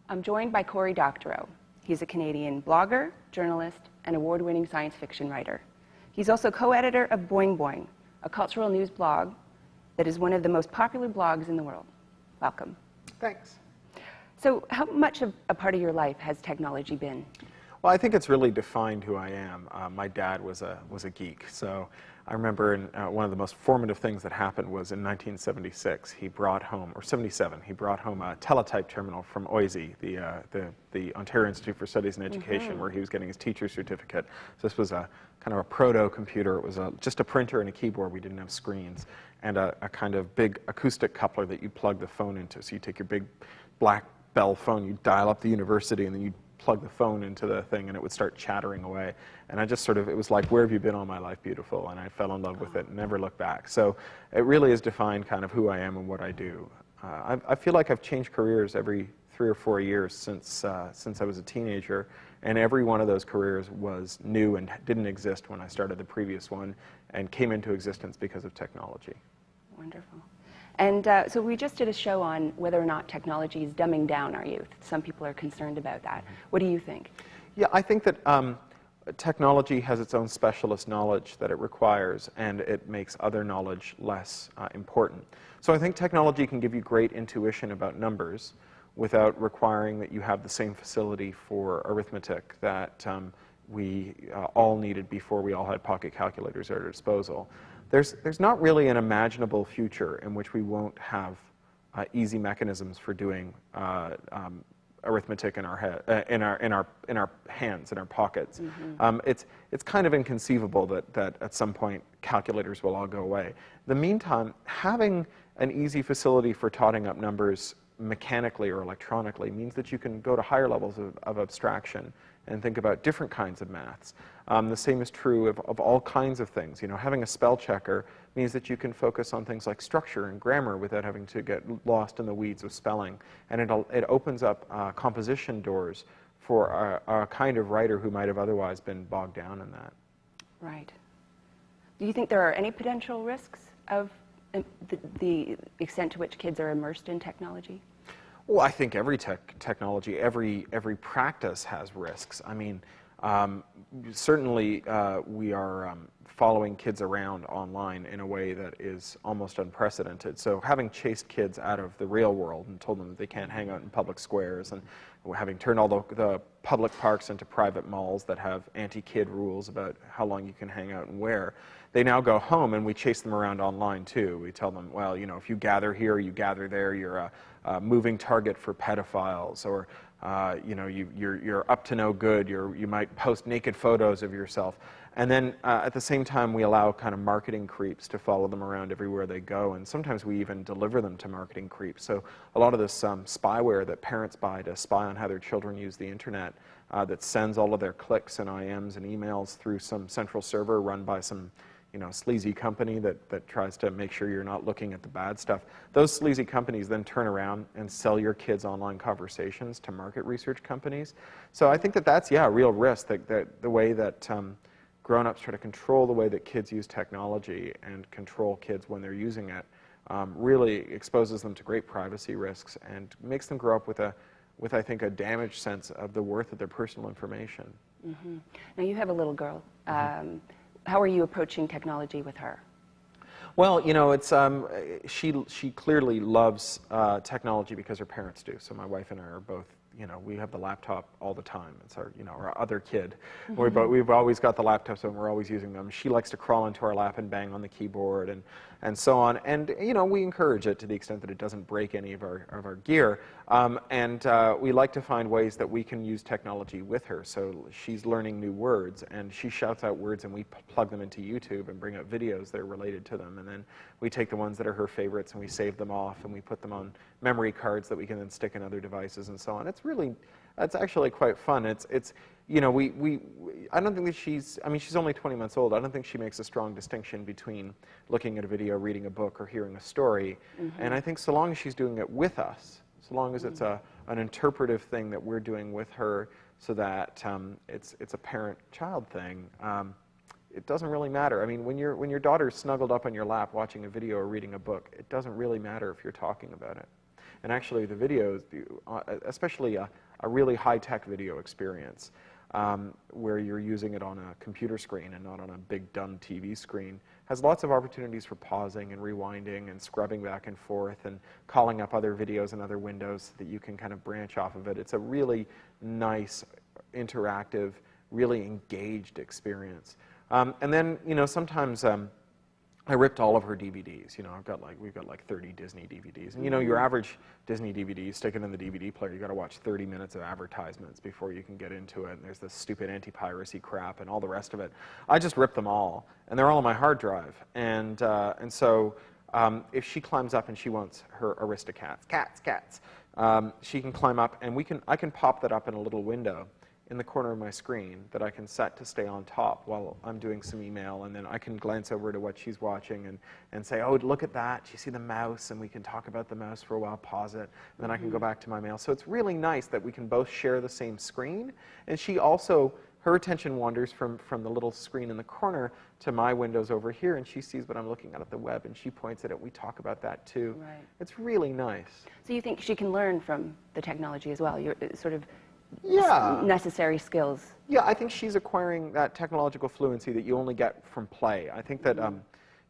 I'm joined by Cory Doctorow. He's a Canadian blogger, journalist, and award-winning science fiction writer. He's also co-editor of Boing Boing, a cultural news blog that is one of the most popular blogs in the world. Welcome. Thanks. So how much of a part of your life has technology been? Well, I think it's really defined who I am. My dad was a geek, so I remember one of the most formative things that happened was in 1976. He brought home, or 77, he brought home a teletype terminal from OISE, the Ontario Institute for Studies in Education, where he was getting his teacher's certificate. So this was a kind of a proto-computer. It was just a printer and a keyboard. We didn't have screens, and a kind of big acoustic coupler that you plug the phone into. So you take your big black Bell phone, you dial up the university, and then you plug the phone into the thing, and it would start chattering away. And I just sort of, it was like, where have you been all my life, beautiful? And I fell in love with it and never looked back. So it really has defined kind of who I am and what I do. I feel like I've changed careers every 3 or 4 years since I was a teenager, and every one of those careers was new and didn't exist when I started the previous one, and came into existence because of technology. Wonderful. And so we just did a show on whether or not technology is dumbing down our youth. Some people are concerned about that. What do you think? Yeah, I think that technology has its own specialist knowledge that it requires, and it makes other knowledge less important. So I think technology can give you great intuition about numbers without requiring that you have the same facility for arithmetic that we all needed before we all had pocket calculators at our disposal. There's not really an imaginable future in which we won't have easy mechanisms for doing arithmetic in our head, in our hands, in our pockets. It's kind of inconceivable that at some point calculators will all go away. In the meantime, having an easy facility for totting up numbers mechanically or electronically means that you can go to higher levels of abstraction and think about different kinds of maths. The same is true of all kinds of things. You know, having a spell checker means that you can focus on things like structure and grammar without having to get lost in the weeds of spelling. And it opens up composition doors for a kind of writer who might have otherwise been bogged down in that. Right. Do you think there are any potential risks of the extent to which kids are immersed in technology? Well, I think every technology, every practice has risks. I mean, certainly we are following kids around online in a way that is almost unprecedented. So having chased kids out of the real world and told them that they can't hang out in public squares, and having turned all the public parks into private malls that have anti-kid rules about how long you can hang out and where, they now go home and we chase them around online too. We tell them, well, you know, if you gather here, you gather there, you're a moving target for pedophiles, or you know, you're up to no good. You might post naked photos of yourself, and then at the same time we allow kind of marketing creeps to follow them around everywhere they go, and sometimes we even deliver them to marketing creeps. So a lot of this spyware that parents buy to spy on how their children use the internet, that sends all of their clicks and IMs and emails through some central server run by some, you know, sleazy company that tries to make sure you're not looking at the bad stuff. Those sleazy companies then turn around and sell your kids' online conversations to market research companies. So I think that's, yeah, a real risk, that the way that grown-ups try to control the way that kids use technology and control kids when they're using it really exposes them to great privacy risks and makes them grow up with I think, a damaged sense of the worth of their personal information. Now you have a little girl. How are you approaching technology with her? Well, you know, it's she clearly loves technology because her parents do. So my wife and I are both, you know, we have the laptop all the time. It's our, you know, our other kid. We've always got the laptops and we're always using them. She likes to crawl into our lap and bang on the keyboard and so on. And, you know, we encourage it to the extent that it doesn't break any of our gear. We like to find ways that we can use technology with her. So she's learning new words, and she shouts out words, and we plug them into YouTube and bring up videos that are related to them. And then we take the ones that are her favorites and we save them off, and we put them on memory cards that we can then stick in other devices and so on. It's actually quite fun. It's you know, I don't think that she's only 20 months old. I don't think she makes a strong distinction between looking at a video, reading a book, or hearing a story. And I think so long as she's doing it with us, so long as it's an interpretive thing that we're doing with her, so that it's a parent-child thing, it doesn't really matter. I mean, when your daughter's snuggled up on your lap watching a video or reading a book, it doesn't really matter if you're talking about it. And actually the videos, especially a really high-tech video experience, where you're using it on a computer screen and not on a big dumb TV screen, has lots of opportunities for pausing and rewinding and scrubbing back and forth and calling up other videos and other windows so that you can kind of branch off of it. It's a really nice, interactive, really engaged experience. And then, you know, sometimes I ripped all of her DVDs. You know, we've got like 30 Disney DVDs. And you know, your average Disney DVD, you stick it in the DVD player, you got to watch 30 minutes of advertisements before you can get into it. And there's this stupid anti-piracy crap and all the rest of it. I just ripped them all, and they're all on my hard drive. And so if she climbs up and she wants her Aristocats, cats, she can climb up, and I can pop that up in a little window in the corner of my screen that I can set to stay on top while I'm doing some email, and then I can glance over to what she's watching and say, oh, look at that, you see the mouse, and we can talk about the mouse for a while, pause it, and then I can go back to my mail. So it's really nice that we can both share the same screen, and she also, her attention wanders from the little screen in the corner to my windows over here, and she sees what I'm looking at the web, and she points at it. We talk about that too. Right. It's really nice. So you think she can learn from the technology as well? You're sort of necessary skills. Yeah, I think she's acquiring that technological fluency that you only get from play. I think that,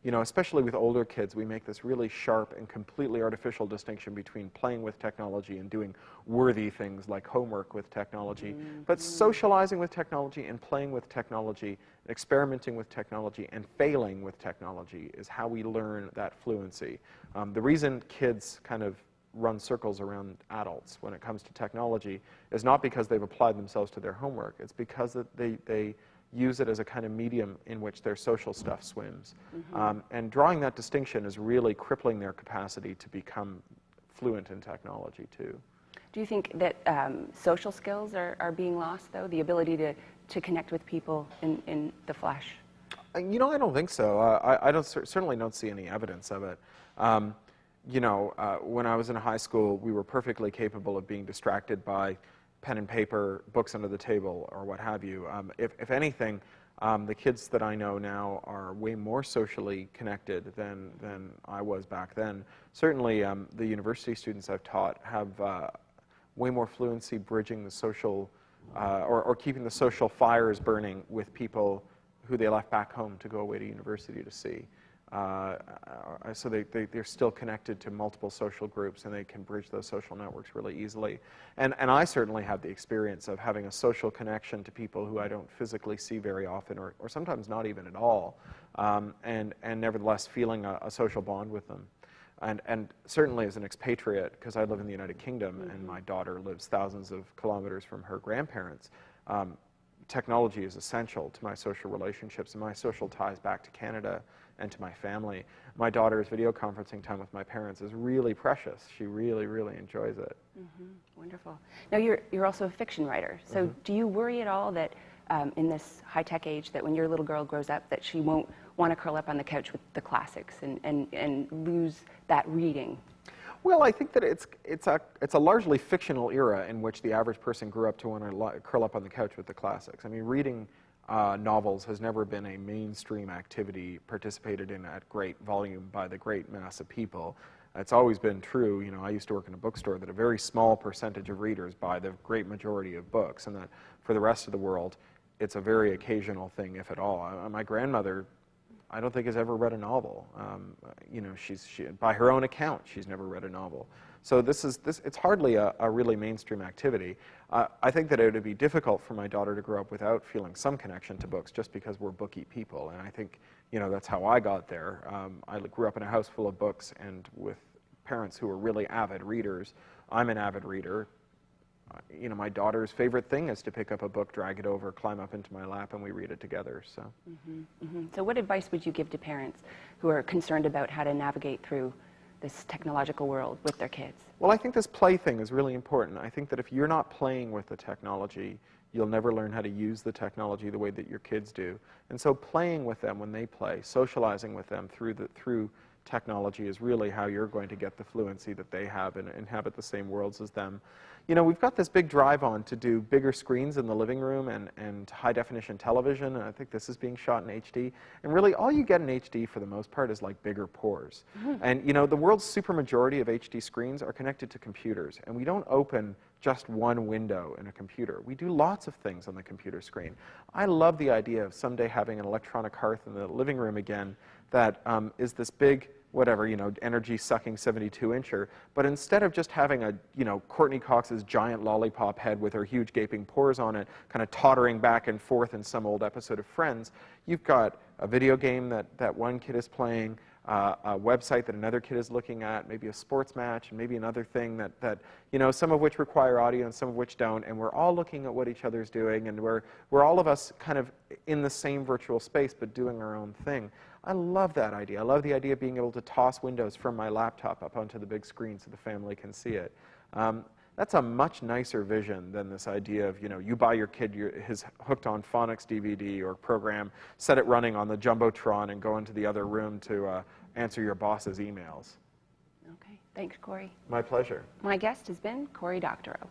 you know, especially with older kids, we make this really sharp and completely artificial distinction between playing with technology and doing worthy things like homework with technology. But socializing with technology and playing with technology, experimenting with technology and failing with technology is how we learn that fluency. The reason kids kind of run circles around adults when it comes to technology is not because they've applied themselves to their homework. It's because that they use it as a kind of medium in which their social stuff swims. And drawing that distinction is really crippling their capacity to become fluent in technology too. Do you think that social skills are being lost, though? The ability to connect with people in the flesh? You know, I don't think so. I certainly don't see any evidence of it. You know, when I was in high school, we were perfectly capable of being distracted by pen and paper, books under the table, or what have you. If anything, the kids that I know now are way more socially connected than I was back then. Certainly, the university students I've taught have way more fluency bridging the social, or keeping the social fires burning with people who they left back home to go away to university to see. So they're still connected to multiple social groups, and they can bridge those social networks really easily. And I certainly have the experience of having a social connection to people who I don't physically see very often, or sometimes not even at all, and nevertheless feeling a social bond with them. And certainly as an expatriate, because I live in the United Kingdom and my daughter lives thousands of kilometers from her grandparents, technology is essential to my social relationships and my social ties back to Canada and to my family. My daughter's video conferencing time with my parents is really precious. She really, really enjoys it. Wonderful. Now, you're also a fiction writer. So do you worry at all that in this high-tech age that when your little girl grows up that she won't want to curl up on the couch with the classics and lose that reading? Well, I think that it's a largely fictional era in which the average person grew up to want to curl up on the couch with the classics. I mean, reading novels has never been a mainstream activity participated in at great volume by the great mass of people. It's always been true. You know, I used to work in a bookstore that a very small percentage of readers buy the great majority of books, and that for the rest of the world, it's a very occasional thing, if at all. My grandmother, I don't think has ever read a novel. You know, by her own account, she's never read a novel. So it's hardly a really mainstream activity. I think that it would be difficult for my daughter to grow up without feeling some connection to books, just because we're booky people. And I think, you know, that's how I got there. I grew up in a house full of books and with parents who were really avid readers. I'm an avid reader. You know, my daughter's favorite thing is to pick up a book, drag it over, climb up into my lap, and we read it together. So. So what advice would you give to parents who are concerned about how to navigate through this technological world with their kids? Well, I think this play thing is really important. I think that if you're not playing with the technology, you'll never learn how to use the technology the way that your kids do. And so playing with them when they play, socializing with them through technology is really how you're going to get the fluency that they have and inhabit the same worlds as them. You know, we've got this big drive on to do bigger screens in the living room and high-definition television, and I think this is being shot in HD. And really, all you get in HD, for the most part, is like bigger pores. And, you know, the world's supermajority of HD screens are connected to computers, and we don't open just one window in a computer. We do lots of things on the computer screen. I love the idea of someday having an electronic hearth in the living room again that is this big, whatever, you know, energy-sucking 72-incher, but instead of just having a, you know, Courtney Cox's giant lollipop head with her huge gaping pores on it, kind of tottering back and forth in some old episode of Friends, you've got a video game that one kid is playing, a website that another kid is looking at, maybe a sports match, and maybe another thing that you know, some of which require audio and some of which don't, and we're all looking at what each other's doing, and we're all of us kind of in the same virtual space but doing our own thing. I love that idea. I love the idea of being able to toss Windows from my laptop up onto the big screen so the family can see it. That's a much nicer vision than this idea of, you know, you buy your kid his hooked on phonics DVD or program, set it running on the Jumbotron, and go into the other room to answer your boss's emails. Okay, thanks, Corey. My pleasure. My guest has been Cory Doctorow.